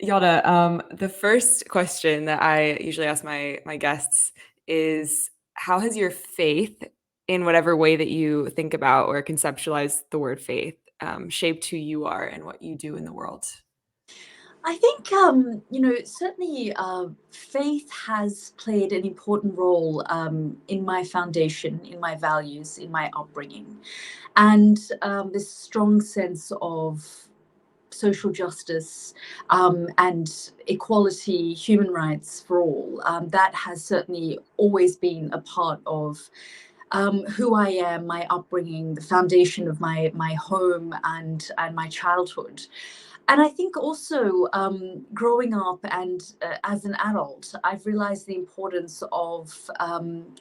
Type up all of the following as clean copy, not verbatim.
Yalda, the first question that I usually ask my guests is, how has your faith, in whatever way that you think about or conceptualize the word faith, shaped who you are and what you do in the world? I think, certainly faith has played an important role in my foundation, in my values, in my upbringing. And this strong sense of social justice and equality, human rights for all, that has certainly always been a part of who I am, my upbringing, the foundation of my home and my childhood. And I think also growing up and as an adult, I've realized the importance of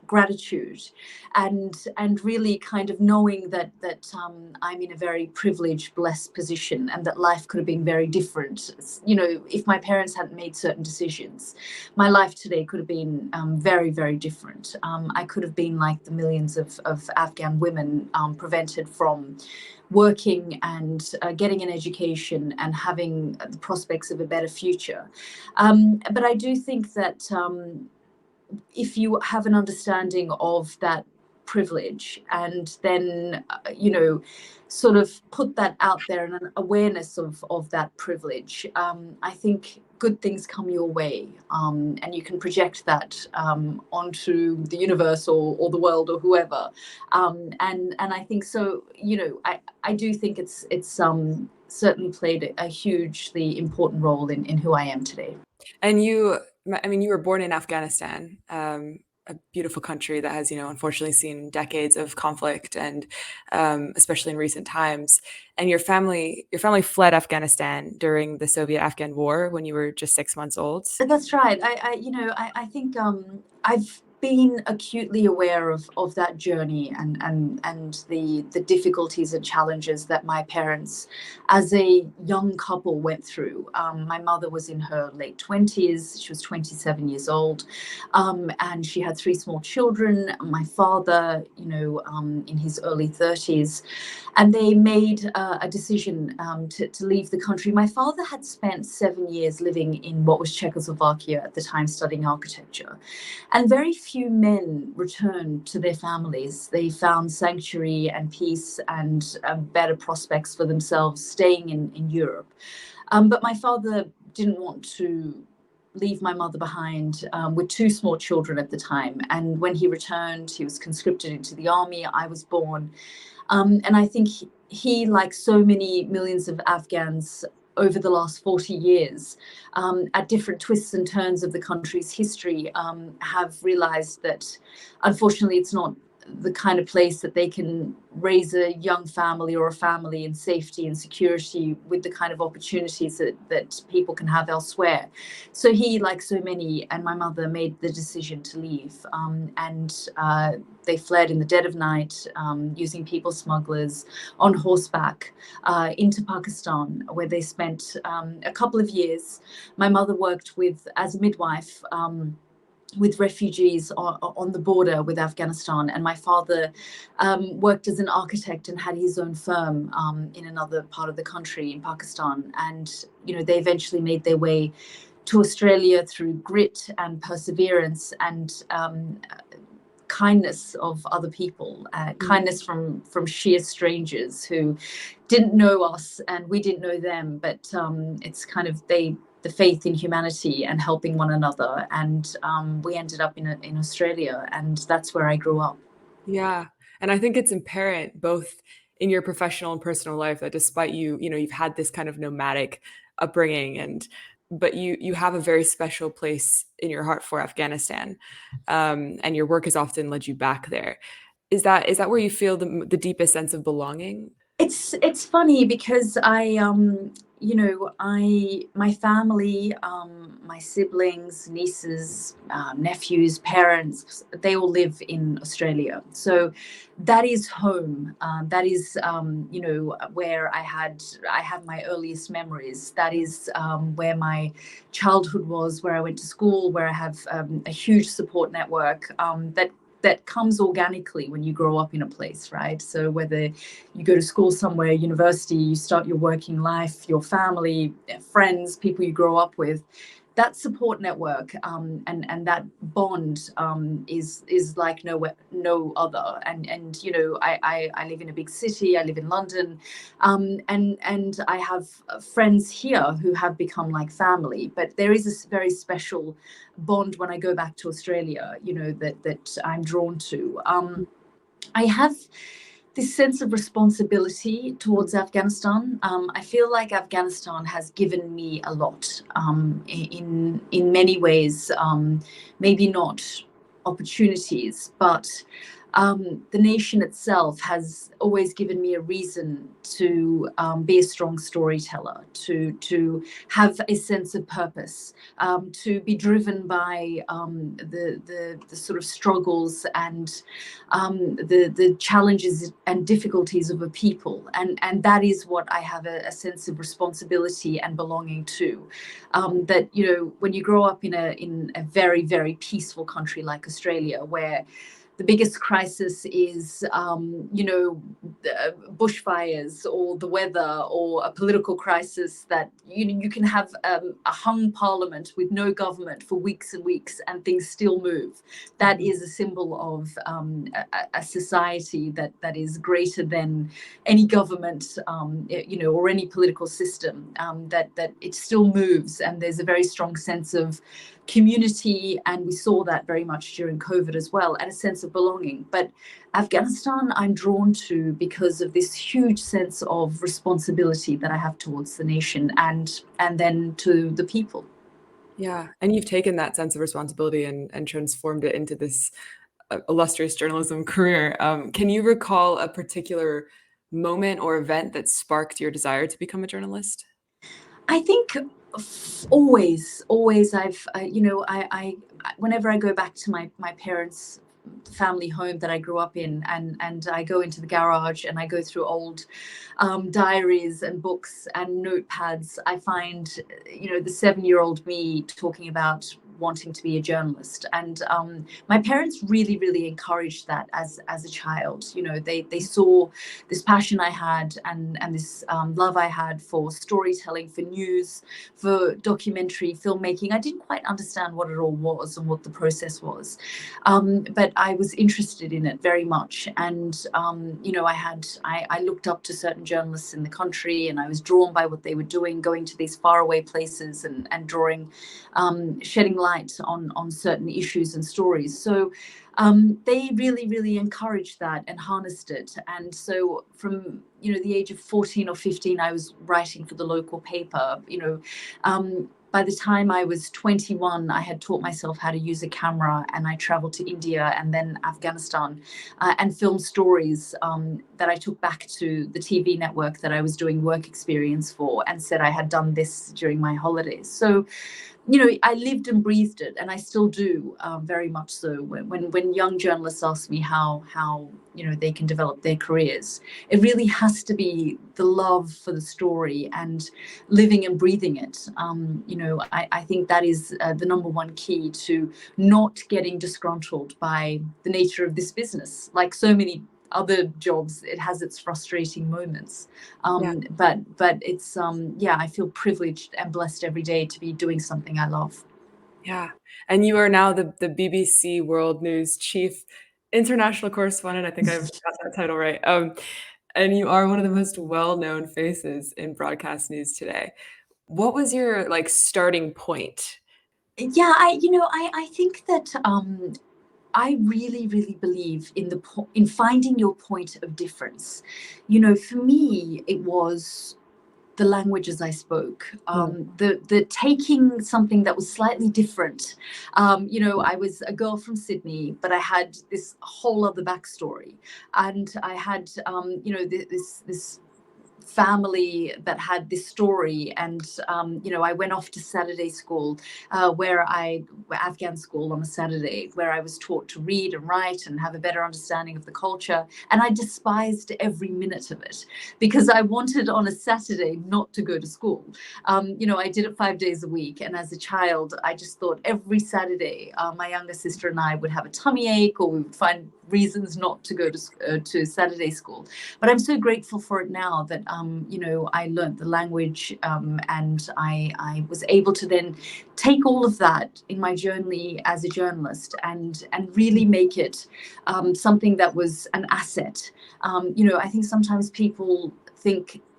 gratitude and really kind of knowing that I'm in a very privileged, blessed position, and that life could have been very different. You know, if my parents hadn't made certain decisions, my life today could have been very, very different. I could have been like the millions of Afghan women, prevented from working and getting an education and having the prospects of a better future. But I do think that if you have an understanding of that privilege and then sort of put that out there and an awareness of that privilege, I think good things come your way, and you can project that onto the universe or the world or whoever, and I think so. I do think it's certainly played a hugely important role in who I am today. And you were born in Afghanistan, a beautiful country that has, unfortunately seen decades of conflict, and especially in recent times. And your family fled Afghanistan during the Soviet-Afghan War when you were just 6 months old. That's right. I think I've been acutely aware of that journey and the difficulties and challenges that my parents, as a young couple, went through. My mother was in her late 20s. She was 27 years old, and she had three small children. My father, in his early 30s, and they made a decision to leave the country. My father had spent 7 years living in what was Czechoslovakia at the time, studying architecture, and very few men returned to their families. They found sanctuary and peace and better prospects for themselves staying in Europe. But my father didn't want to leave my mother behind with two small children at the time. And when he returned, he was conscripted into the army. I was born. And I think he, like so many millions of Afghans over the last 40 years, at different twists and turns of the country's history, have realized that unfortunately it's not the kind of place that they can raise a young family or a family in safety and security with the kind of opportunities that people can have elsewhere. So he, like so many, and my mother made the decision to leave. And they fled in the dead of night, using people smugglers on horseback, into Pakistan, where they spent a couple of years. My mother worked as a midwife, with refugees on the border with Afghanistan. And my father worked as an architect and had his own firm in another part of the country in Pakistan. And, they eventually made their way to Australia through grit and perseverance and kindness of other people, kindness from sheer strangers who didn't know us and we didn't know them. But it's kind of the faith in humanity and helping one another. And we ended up in Australia, and that's where I grew up. Yeah. And I think it's apparent both in your professional and personal life that despite you've had this kind of nomadic upbringing, but you have a very special place in your heart for Afghanistan. And your work has often led you back there. Is that where you feel the deepest sense of belonging? It's funny because my family, my siblings, nieces, nephews, parents, they all live in Australia. So that is home. That is, where I have my earliest memories. That is where my childhood was, where I went to school, where I have a huge support network, that comes organically when you grow up in a place, right? So whether you go to school somewhere, university, you start your working life, your family, friends, people you grow up with, that support network and that bond is like no other. And you know, I live in a big city. I live in London, and I have friends here who have become like family. But there is a very special bond when I go back to Australia, you know, that I'm drawn to. I have this sense of responsibility towards Afghanistan. I feel like Afghanistan has given me a lot in many ways. Maybe not opportunities, but the nation itself has always given me a reason to be a strong storyteller, to have a sense of purpose, to be driven by the sort of struggles and the challenges and difficulties of a people, and that is what I have a sense of responsibility and belonging to. That, you know, when you grow up in a very, very peaceful country like Australia, where the biggest crisis is, you know, bushfires or the weather or a political crisis, that you can have a hung parliament with no government for weeks and weeks and things still move. That is a symbol of a society that is greater than any government, you know, or any political system, that it still moves, and there's a very strong sense of community, and we saw that very much during COVID as well, and a sense of belonging. But Afghanistan I'm drawn to because of this huge sense of responsibility that I have towards the nation and then to the people. Yeah, and you've taken that sense of responsibility and transformed it into this illustrious journalism career. Can you recall a particular moment or event that sparked your desire to become a journalist? I think always I've, you know, whenever I go back to my parents' family home that I grew up in, and I go into the garage and I go through old diaries and books and notepads, I find, you know, the 7-year-old me talking about wanting to be a journalist. And my parents really encouraged that as a child. You know, they saw this passion I had, and this love I had for storytelling, for news, for documentary filmmaking. I didn't quite understand what it all was and what the process was, but I was interested in it very much. And you know, I looked up to certain journalists in the country, and I was drawn by what they were doing, going to these faraway places and drawing, shedding light on certain issues and stories. So they really encouraged that and harnessed it. And so from, you know, the age of 14 or 15, I was writing for the local paper. You know, by the time I was 21, I had taught myself how to use a camera, and I traveled to India and then Afghanistan, and filmed stories that I took back to the TV network that I was doing work experience for, and said I had done this during my holidays. So, you know, I lived and breathed it, and I still do, very much so. When young journalists ask me how you know they can develop their careers, it really has to be the love for the story and living and breathing it. You know, I think that is the number one key to not getting disgruntled by the nature of this business. Like so many other jobs, it has its frustrating moments, Yeah. but it's yeah, I feel privileged and blessed every day to be doing something I love. Yeah. And you are now the BBC World News chief international correspondent. I think I've got that title right. And you are one of the most well-known faces in broadcast news today. What was your like starting point? Yeah, I think that I really believe in in finding your point of difference. You know, for me, it was the languages I spoke, Mm. the taking something that was slightly different. You know, I was a girl from Sydney, but I had this whole other backstory, and I had, you know, this family that had this story, and I went off to Saturday school, Afghan school on a Saturday, where I was taught to read and write and have a better understanding of the culture, and I despised every minute of it because I wanted on a Saturday not to go to school. I did it 5 days a week, and as a child I just thought every Saturday my younger sister and I would have a tummy ache, or we would find reasons not to go to Saturday school. But I'm so grateful for it now that I learned the language, and I was able to then take all of that in my journey as a journalist and really make it something that was an asset. I think sometimes people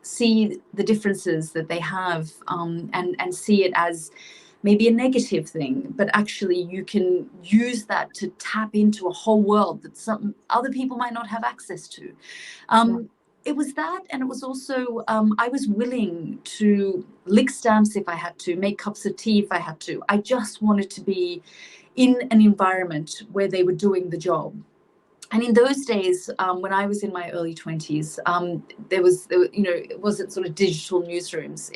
see the differences that they have, and see it as maybe a negative thing, but actually you can use that to tap into a whole world that some other people might not have access to. It was that, and it was also I was willing to lick stamps if I had to, make cups of tea if I had to. I just wanted to be in an environment where they were doing the job. And in those days, when I was in my early 20s, it wasn't sort of digital newsrooms.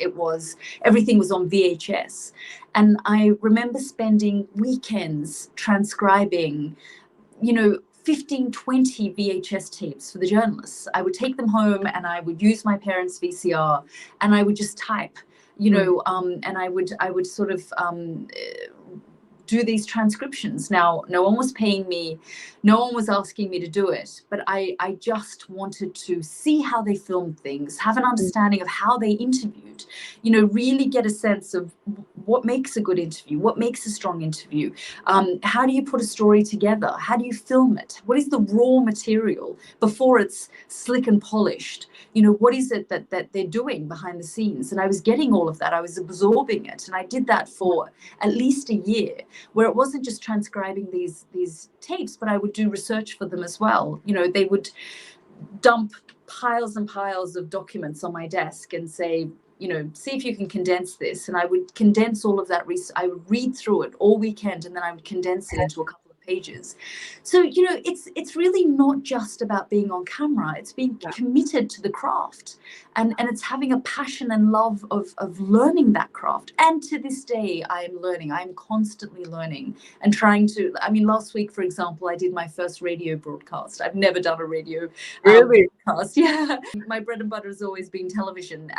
Everything was on VHS. And I remember spending weekends transcribing, 15, 20 VHS tapes for the journalists. I would take them home and I would use my parents' VCR and I would just type, and I would sort of do these transcriptions. Now, no one was paying me, no one was asking me to do it, but I just wanted to see how they filmed things, have an understanding of how they interviewed, really get a sense of what makes a good interview, what makes a strong interview, how do you put a story together, how do you film it, what is the raw material before it's slick and polished, what is it that they're doing behind the scenes. And I was getting all of that, I was absorbing it, and I did that for at least a year, where it wasn't just transcribing these tapes, but I would do research for them as well. They would dump piles and piles of documents on my desk and say, see if you can condense this. And I would condense all of that. I would read through it all weekend, and then I would condense it into a couple of pages. So, it's really not just about being on camera. It's being committed to the craft, and it's having a passion and love of learning that craft. And to this day, I am learning. I'm constantly learning and trying to, last week, for example, I did my first radio broadcast. I've never done a radio broadcast. Yeah. My bread and butter has always been television,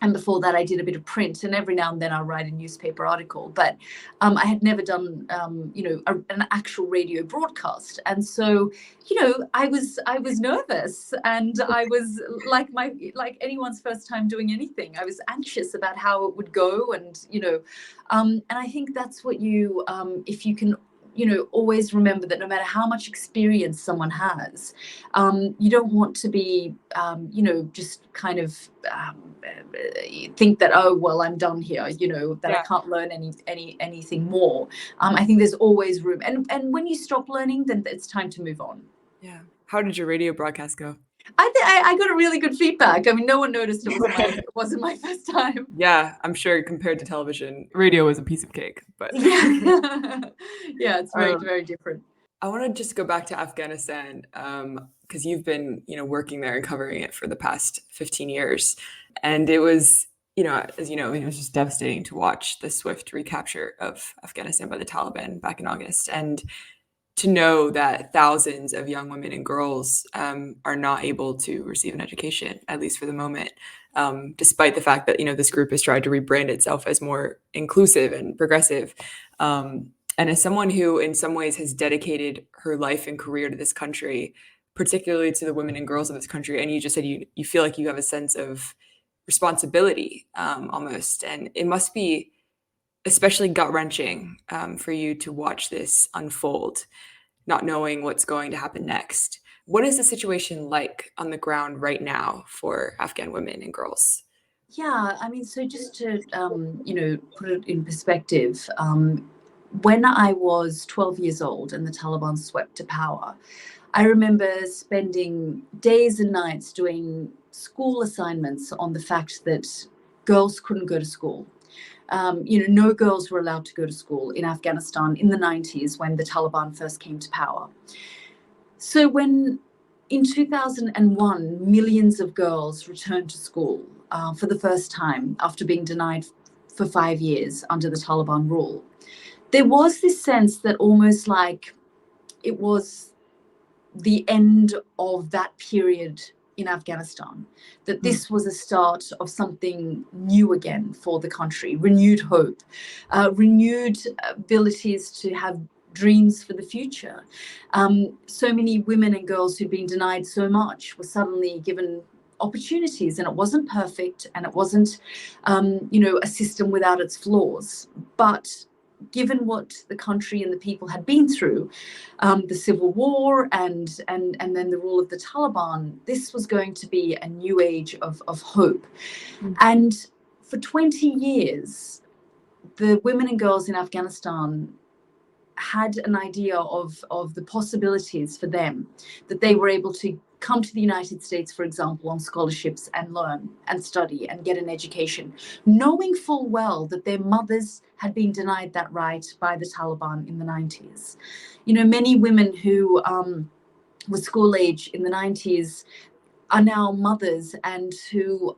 and before that, I did a bit of print, and every now and then I'll write a newspaper article. But I had never done, an actual radio broadcast, and so, I was nervous, and I was like anyone's first time doing anything. I was anxious about how it would go, and and I think that's what if you can, always remember that no matter how much experience someone has, you don't want to be, just kind of think that, oh, well, I'm done here, that I can't learn anything more. I think there's always room. And when you stop learning, then it's time to move on. Yeah. How did your radio broadcast go? I got a really good feedback. No one noticed it wasn't my first time. Yeah, I'm sure compared to television, radio was a piece of cake, but yeah, it's very, very different. I want to just go back to Afghanistan, because you've been, working there and covering it for the past 15 years. And it was, as you know, it was just devastating to watch the swift recapture of Afghanistan by the Taliban back in August. And to know that thousands of young women and girls are not able to receive an education, at least for the moment, despite the fact that, this group has tried to rebrand itself as more inclusive and progressive. And as someone who in some ways has dedicated her life and career to this country, particularly to the women and girls of this country, and you just said you feel like you have a sense of responsibility almost, and it must be especially gut-wrenching for you to watch this unfold, not knowing what's going to happen next. What is the situation like on the ground right now for Afghan women and girls? Yeah, so just to, put it in perspective, when I was 12 years old and the Taliban swept to power, I remember spending days and nights doing school assignments on the fact that girls couldn't go to school. No girls were allowed to go to school in Afghanistan in the 90s when the Taliban first came to power. So when In 2001, millions of girls returned to school for the first time after being denied for 5 years under the Taliban rule. There was this sense that almost like it was the end of that period in Afghanistan, that this was a start of something new again for the country, renewed hope, renewed abilities to have dreams for the future. So many women and girls who'd been denied so much were suddenly given opportunities, and it wasn't perfect, and it wasn't, a system without its flaws, but given what the country and the people had been through, the civil war and then the rule of the Taliban, this was going to be a new age of hope. And for 20 years, the women and girls in Afghanistan had an idea of the possibilities for them, that they were able to come to the United States, for example, on scholarships and learn and study and get an education, knowing full well that their mothers had been denied that right by the Taliban in the 90s. Many women who were school age in the 90s are now mothers, and who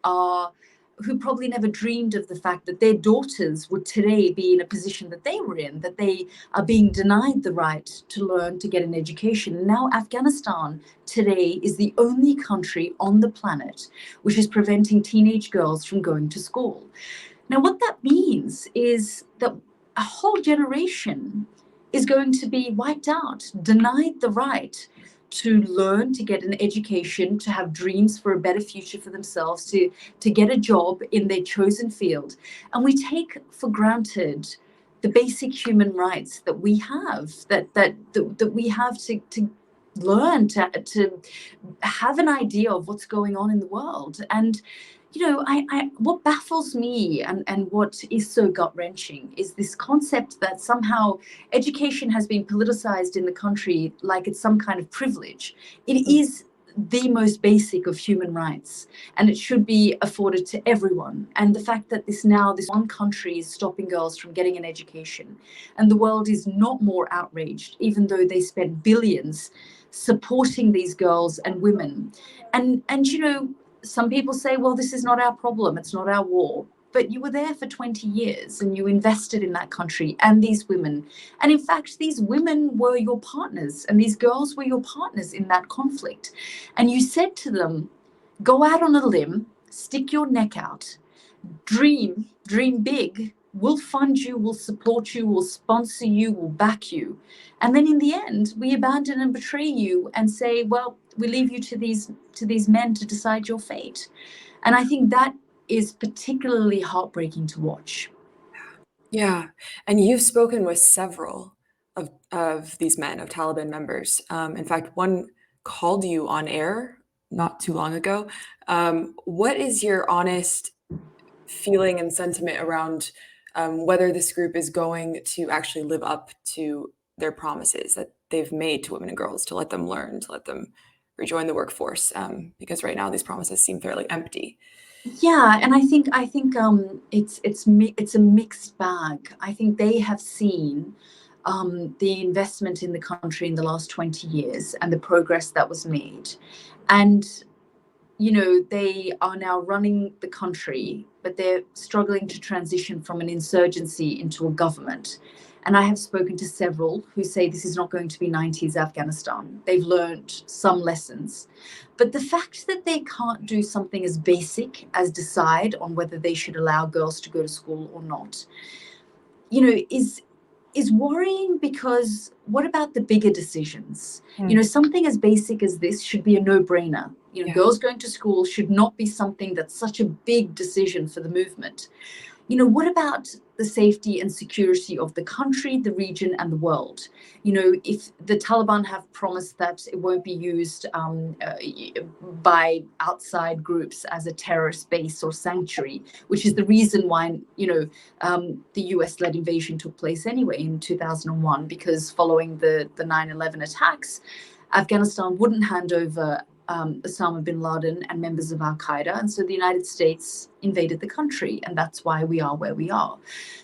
probably never dreamed of the fact that their daughters would today be in a position that they were in, that they are being denied the right to learn, to get an education. Now, Afghanistan today is the only country on the planet which is preventing teenage girls from going to school. Now, what that means is that a whole generation is going to be wiped out, denied the right to learn, to get an education, to have dreams for a better future for themselves, to get a job in their chosen field. And we take for granted the basic human rights that we have, that we have to learn, to have an idea of what's going on in the world. And what baffles me and what is so gut-wrenching is this concept that somehow education has been politicized in the country like it's some kind of privilege. It is the most basic of human rights, and it should be afforded to everyone. And the fact that this one country is stopping girls from getting an education, and the world is not more outraged, even though they spent billions supporting these girls and women. And some people say, well, this is not our problem, it's not our war. But you were there for 20 years and you invested in that country and these women. And in fact, these women were your partners and these girls were your partners in that conflict. And you said to them, go out on a limb, stick your neck out, dream big. We'll fund you, we'll support you, we'll sponsor you, we'll back you. And then in the end, we abandon and betray you and say, well, we leave you to these men to decide your fate. And I think that is particularly heartbreaking to watch. Yeah. And you've spoken with several of these men, of Taliban members. In fact, one called you on air not too long ago. What is your honest feeling and sentiment around whether this group is going to actually live up to their promises that they've made to women and girls, to let them learn, to let them rejoin the workforce? Because right now these promises seem fairly empty. Yeah, and I think it's a mixed bag. I think they have seen the investment in the country in the last 20 years and the progress that was made, and they are now running the country, but they're struggling to transition from an insurgency into a government. And I have spoken to several who say this is not going to be 90s Afghanistan. They've learned some lessons. But the fact that they can't do something as basic as decide on whether they should allow girls to go to school or not, is worrying, because what about the bigger decisions? Something as basic as this should be a no-brainer. Girls going to school should not be something that's such a big decision for the movement. What about the safety and security of the country, the region, and the world? If the Taliban have promised that it won't be used by outside groups as a terrorist base or sanctuary, which is the reason why, the US-led invasion took place anyway in 2001, because following the 9/11 attacks, Afghanistan wouldn't hand over Osama bin Laden and members of Al-Qaeda. And so the United States invaded the country, and that's why we are where we are.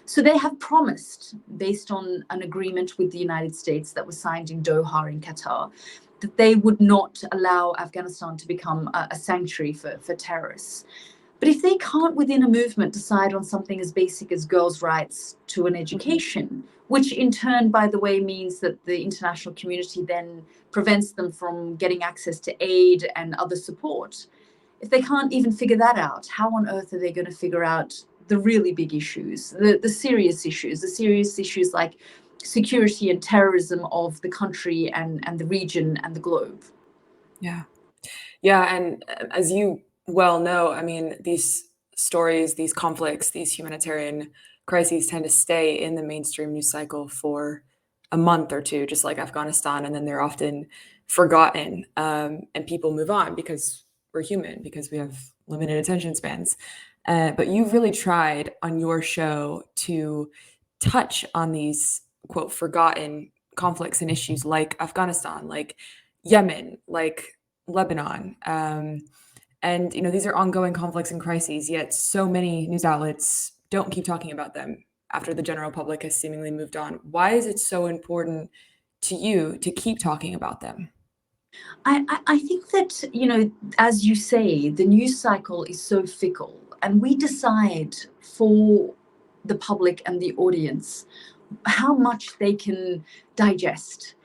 So they have promised, based on an agreement with the United States that was signed in Doha in Qatar, that they would not allow Afghanistan to become a sanctuary for terrorists. But if they can't, within a movement, decide on something as basic as girls' rights to an Mhm. education, which in turn, by the way, means that the international community then prevents them from getting access to aid and other support, if they can't even figure that out, how on earth are they going to figure out the really big issues, the serious issues like security and terrorism of the country and the region and the globe? Yeah. Yeah, and as you well know, I mean, these stories, these conflicts, these humanitarian crises tend to stay in the mainstream news cycle for a month or two, just like Afghanistan, and then they're often forgotten, and people move on because we're human, because we have limited attention spans. But you've really tried on your show to touch on these quote forgotten conflicts and issues like Afghanistan, like Yemen, like Lebanon. And these are ongoing conflicts and crises, yet so many news outlets don't keep talking about them after the general public has seemingly moved on. Why is it so important to you to keep talking about them? I think that, as you say, the news cycle is so fickle, and we decide for the public and the audience how much they can digest,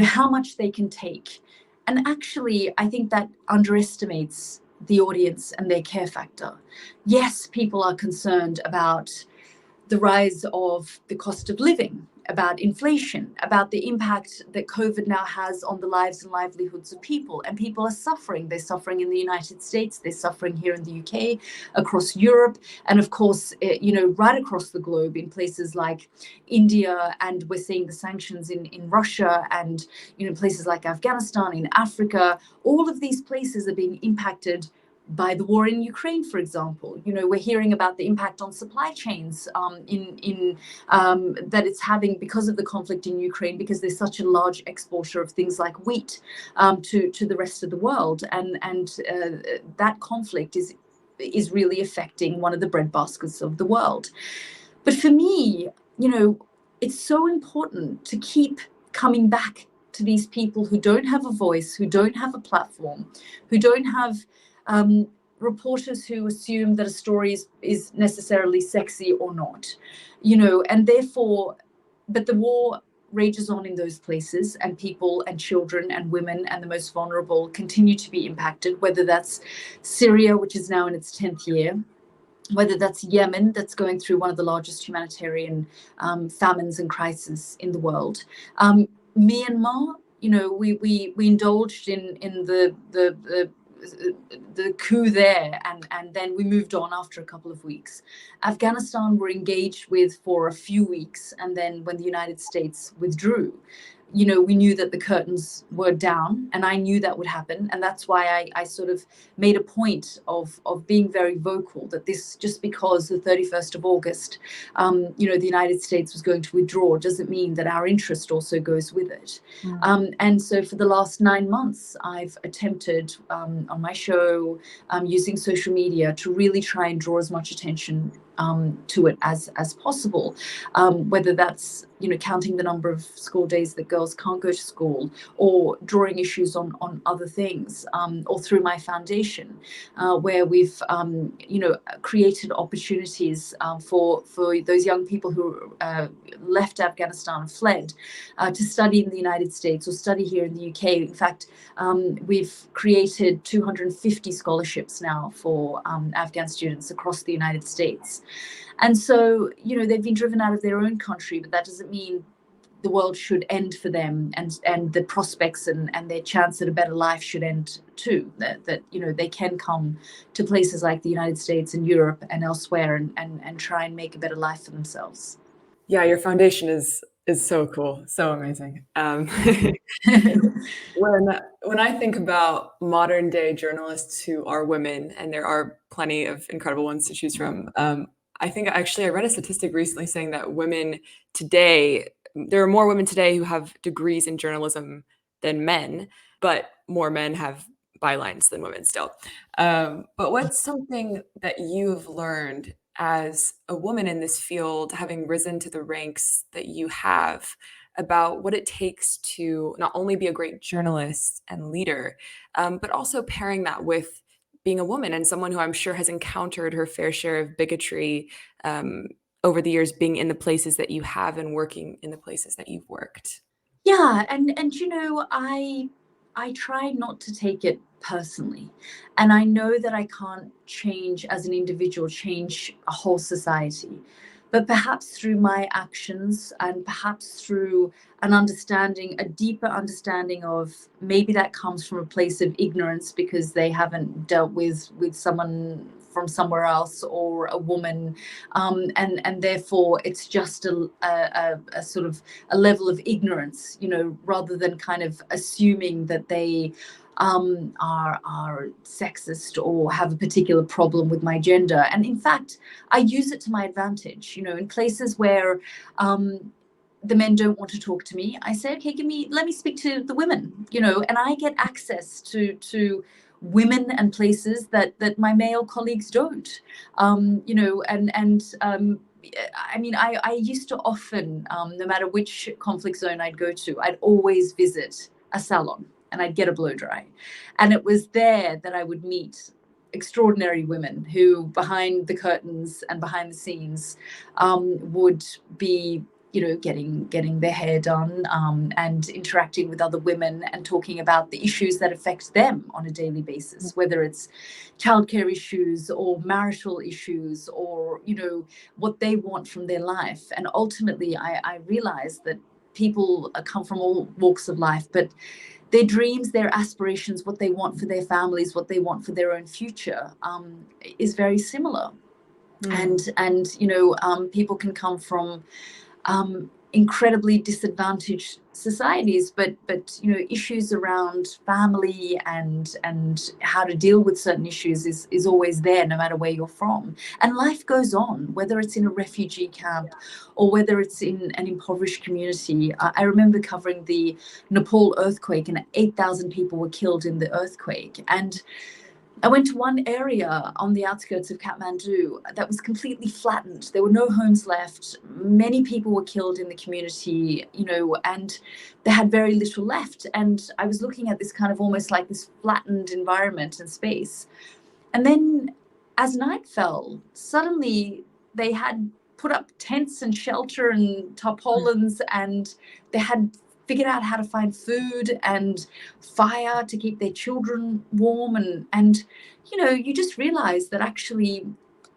how much they can take. And actually, I think that underestimates the audience and their care factor. Yes, people are concerned about the rise of the cost of living, about inflation, about the impact that COVID now has on the lives and livelihoods of people. And people are suffering. They're suffering in the United States, they're suffering here in the UK, across Europe, and of course, right across the globe in places like India. And we're seeing the sanctions in Russia and, places like Afghanistan, in Africa. All of these places are being impacted by the war in Ukraine, for example. We're hearing about the impact on supply chains in that it's having because of the conflict in Ukraine, because there's such a large exporter of things like wheat to the rest of the world, and that conflict is really affecting one of the breadbaskets of the world. But for me, it's so important to keep coming back to these people who don't have a voice, who don't have a platform, who don't have reporters who assume that a story is necessarily sexy or not, and therefore, but the war rages on in those places, and people and children and women and the most vulnerable continue to be impacted, whether that's Syria, which is now in its 10th year, whether that's Yemen, that's going through one of the largest humanitarian famines and crises in the world. Myanmar, we indulged in the coup there, and then we moved on after a couple of weeks. Afghanistan were engaged with for a few weeks, and then when the United States withdrew, we knew that the curtains were down, and I knew that would happen. And that's why I sort of made a point of being very vocal that this, just because the 31st of August, the United States was going to withdraw, doesn't mean that our interest also goes with it. Mm. And so for the last 9 months, I've attempted on my show, using social media, to really try and draw as much attention to it as possible, whether that's counting the number of school days that girls can't go to school, or drawing issues on other things, or through my foundation, where we've created opportunities for those young people who left Afghanistan, fled, to study in the United States or study here in the UK. In fact, we've created 250 scholarships now for Afghan students across the United States. And so, they've been driven out of their own country, but that doesn't mean the world should end for them, and the prospects and their chance at a better life should end too. That they can come to places like the United States and Europe and elsewhere, and try and make a better life for themselves. Yeah, your foundation is so cool, so amazing. When I think about modern day journalists who are women, and there are plenty of incredible ones to choose from, I think actually I read a statistic recently saying that women today, there are more women today who have degrees in journalism than men, but more men have bylines than women still. But what's something that you've learned as a woman in this field, having risen to the ranks that you have? about what it takes to not only be a great journalist and leader, but also pairing that with being a woman and someone who I'm sure has encountered her fair share of bigotry um, over the years, being in the places that you have and working in the places that you've worked. Yeah, and you know, I try not to take it personally. And I know that I can't change as an individual, change a whole society. But perhaps through my actions and perhaps through an understanding, a deeper understanding of, maybe that comes from a place of ignorance because they haven't dealt with someone from somewhere else, or a woman, and therefore it's just a sort of a level of ignorance, you know, rather than kind of assuming that they are sexist or have a particular problem with my gender. And in fact, I use it to my advantage. You know, in places where the men don't want to talk to me, I say, okay, let me speak to the women. You know, and I get access to women and places that my male colleagues don't. You know, and I mean, I used to often, no matter which conflict zone I'd go to, I'd always visit a salon and I'd get a blow dry. And it was there that I would meet extraordinary women who, behind the curtains and behind the scenes, would be, you know, getting their hair done, and interacting with other women and talking about the issues that affect them on a daily basis, whether it's childcare issues or marital issues, or, you know, what they want from their life. And ultimately, I realized that people come from all walks of life, but their dreams, their aspirations, what they want for their families, what they want for their own future, is very similar. And you know, people can come from incredibly disadvantaged societies, but you know, issues around family and how to deal with certain issues is always there, no matter where you're from. And life goes on, whether it's in a refugee camp or whether it's in an impoverished community. I remember covering the Nepal earthquake, and 8,000 people were killed in the earthquake. And I went to one area on the outskirts of Kathmandu that was completely flattened. There were no homes left. Many people were killed in the community, you know, and they had very little left. And I was looking at this kind of almost like this flattened environment and space. And then as night fell, suddenly they had put up tents and shelter and tarpaulins, and they had figured out how to find food and fire to keep their children warm. And you know, you just realize that actually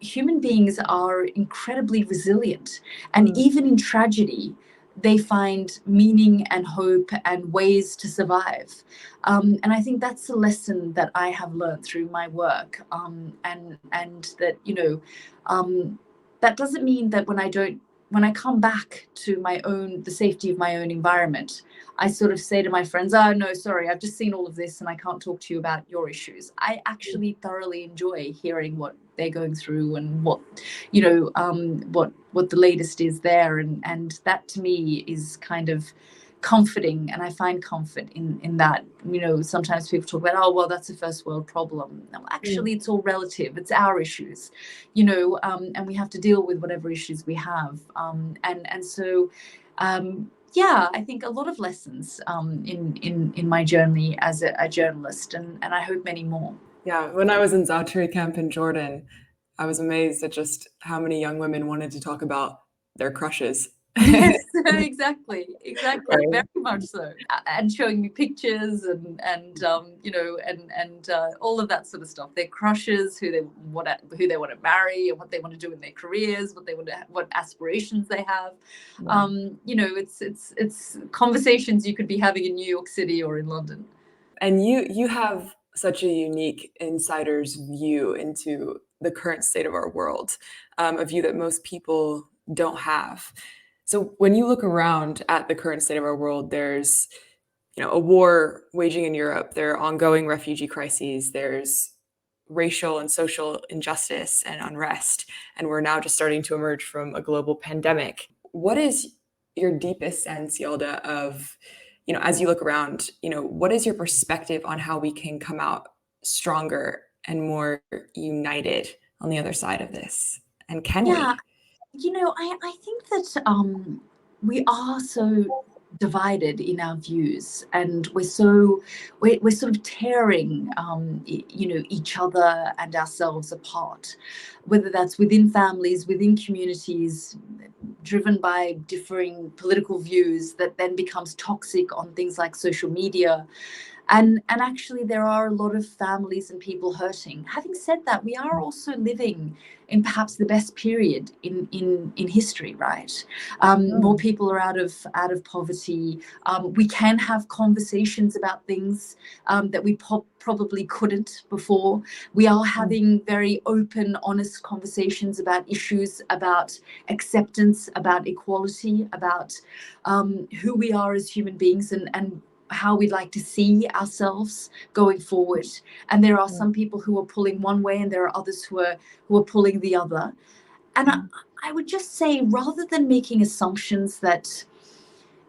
human beings are incredibly resilient, and even in tragedy they find meaning and hope and ways to survive. And I think that's a lesson that I have learned through my work. And that, you know, that doesn't mean that when I come back to the safety of my own environment, I sort of say to my friends, oh, no, sorry, I've just seen all of this and I can't talk to you about your issues. I actually thoroughly enjoy hearing what they're going through and what, you know, what the latest is there. And that to me is kind of comforting, and I find comfort in that. You know, sometimes people talk about, oh, well, that's a first world problem. No, actually, it's all relative. It's our issues, you know, and we have to deal with whatever issues we have. And so, yeah, I think a lot of lessons in my journey as a journalist, and I hope many more. Yeah, when I was in Zaatari camp in Jordan, I was amazed at just how many young women wanted to talk about their crushes. Yes, exactly, very Right. much so. And showing me pictures and you know, and all of that sort of stuff. Their crushes, who they want to marry, and what they want to do in their careers, what aspirations they have. Yeah. You know, it's conversations you could be having in New York City or in London. And you have such a unique insider's view into the current state of our world, a view that most people don't have. So when you look around at the current state of our world, there's, you know, a war waging in Europe, there are ongoing refugee crises, there's racial and social injustice and unrest, and we're now just starting to emerge from a global pandemic. What is your deepest sense, Yalda, of, you know, as you look around, you know, what is your perspective on how we can come out stronger and more united on the other side of this? And can Yeah, we? you know, I think that we are so. divided in our views, and we're sort of tearing each other and ourselves apart, whether that's within families, within communities, driven by differing political views that then becomes toxic on things like social media. And actually there are a lot of families and people hurting. Having said that, we are also living in perhaps the best period in history, right? More Mm, people are out of poverty. We can have conversations about things that we probably couldn't before. We are mm, having very open, honest conversations about issues, about acceptance, about equality, about who we are as human beings, and how we'd like to see ourselves going forward. And there are mm, some people who are pulling one way, and there are others who are pulling the other. And mm, I would just say, rather than making assumptions that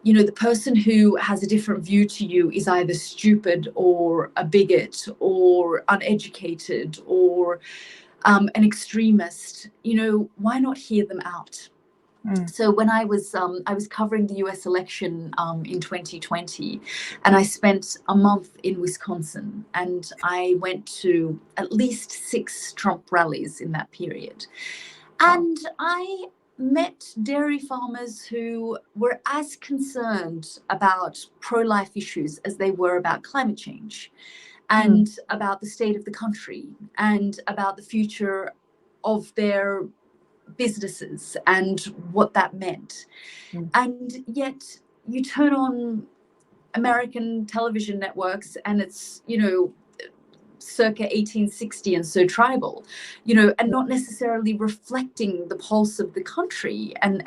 the person who has a different view to you is either stupid or a bigot or uneducated or an extremist, why not hear them out? mm, So when I was covering the U.S. election in 2020, and I spent a month in Wisconsin, and I went to at least 6 Trump rallies in that period, wow. and I met dairy farmers who were as concerned about pro-life issues as they were about climate change, Mm, and about the state of the country, and about the future of their businesses and what that meant. mm, And yet you turn on American television networks and it's, circa 1860 and so tribal, and not necessarily reflecting the pulse of the country and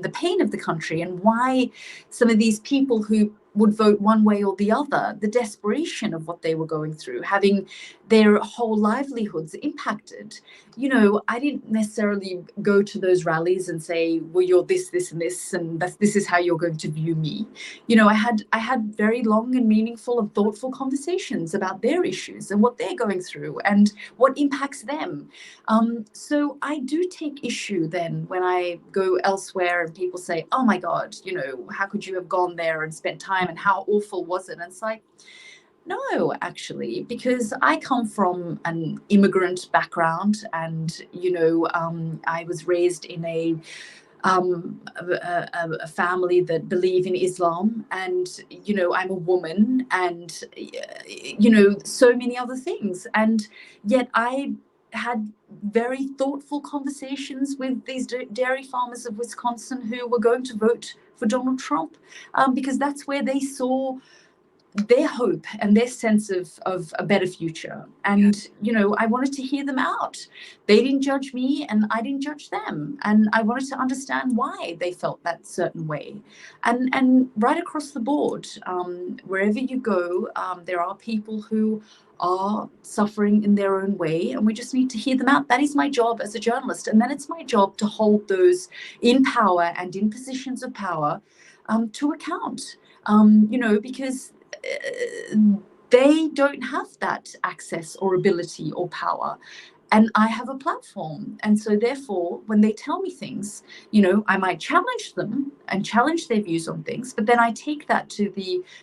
the pain of the country, and why some of these people who would vote one way or the other, the desperation of what they were going through, having their whole livelihoods impacted. I didn't necessarily go to those rallies and say, well, you're this and this, and this is how you're going to view me. I had very long and meaningful and thoughtful conversations about their issues and what they're going through and what impacts them. So I do take issue then when I go elsewhere and people say, oh my God, how could you have gone there and spent time, and how awful was it? And it's like, no, actually, because I come from an immigrant background, and I was raised in a family that believe in Islam, and I'm a woman, and so many other things, and yet I had very thoughtful conversations with these dairy farmers of Wisconsin who were going to vote for Donald Trump, because that's where they saw their hope and their sense of a better future. And I wanted to hear them out. They didn't judge me and I didn't judge them, and I wanted to understand why they felt that certain way. And right across the board, wherever you go, there are people who are suffering in their own way, and we just need to hear them out. That is my job as a journalist, and then it's my job to hold those in power and in positions of power to account. Because they don't have that access or ability or power, and I have a platform. And so therefore, when they tell me things, I might challenge them and challenge their views on things, but then I take that to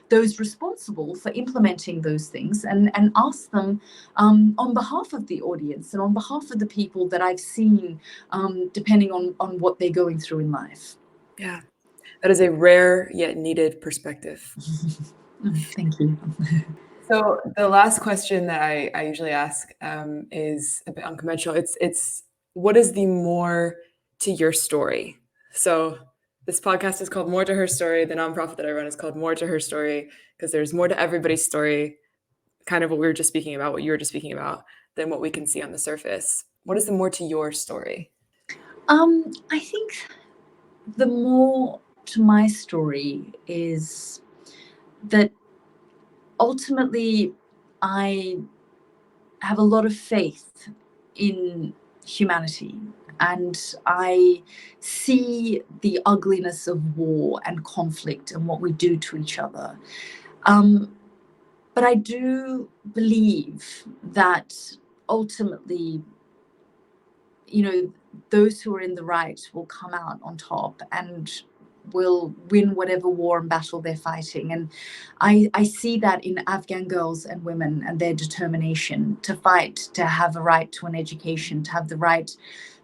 those responsible for implementing those things, and ask them on behalf of the audience and on behalf of the people that I've seen, depending on what they're going through in life. yeah, that is a rare yet needed perspective. Thank you. So the last question that I usually ask is a bit unconventional. It's what is the more to your story? So this podcast is called More to Her Story. The nonprofit that I run is called More to Her Story because there's more to everybody's story, kind of what we were just speaking about, what you were just speaking about, than what we can see on the surface. What is the more to your story? I think the more to my story is that ultimately I have a lot of faith in humanity, and I see the ugliness of war and conflict and what we do to each other. Um, but I do believe that ultimately, those who are in the right will come out on top, and will win whatever war and battle they're fighting. And I see that in Afghan girls and women and their determination to fight, to have a right to an education, to have the right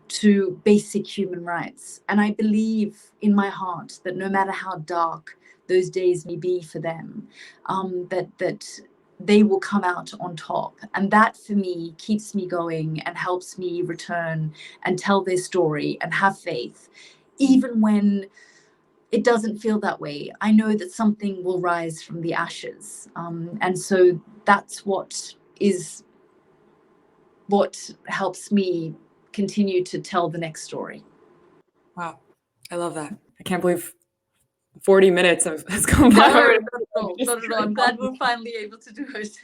to basic human rights. And I believe in my heart that no matter how dark those days may be for them, that they will come out on top. And that for me keeps me going and helps me return and tell their story and have faith. Even when it doesn't feel that way, I know that something will rise from the ashes. And so that's what helps me continue to tell the next story. Wow. I love that. I can't believe 40 minutes has gone by No, already. not at all. Not at all. I'm glad we're finally able to do it.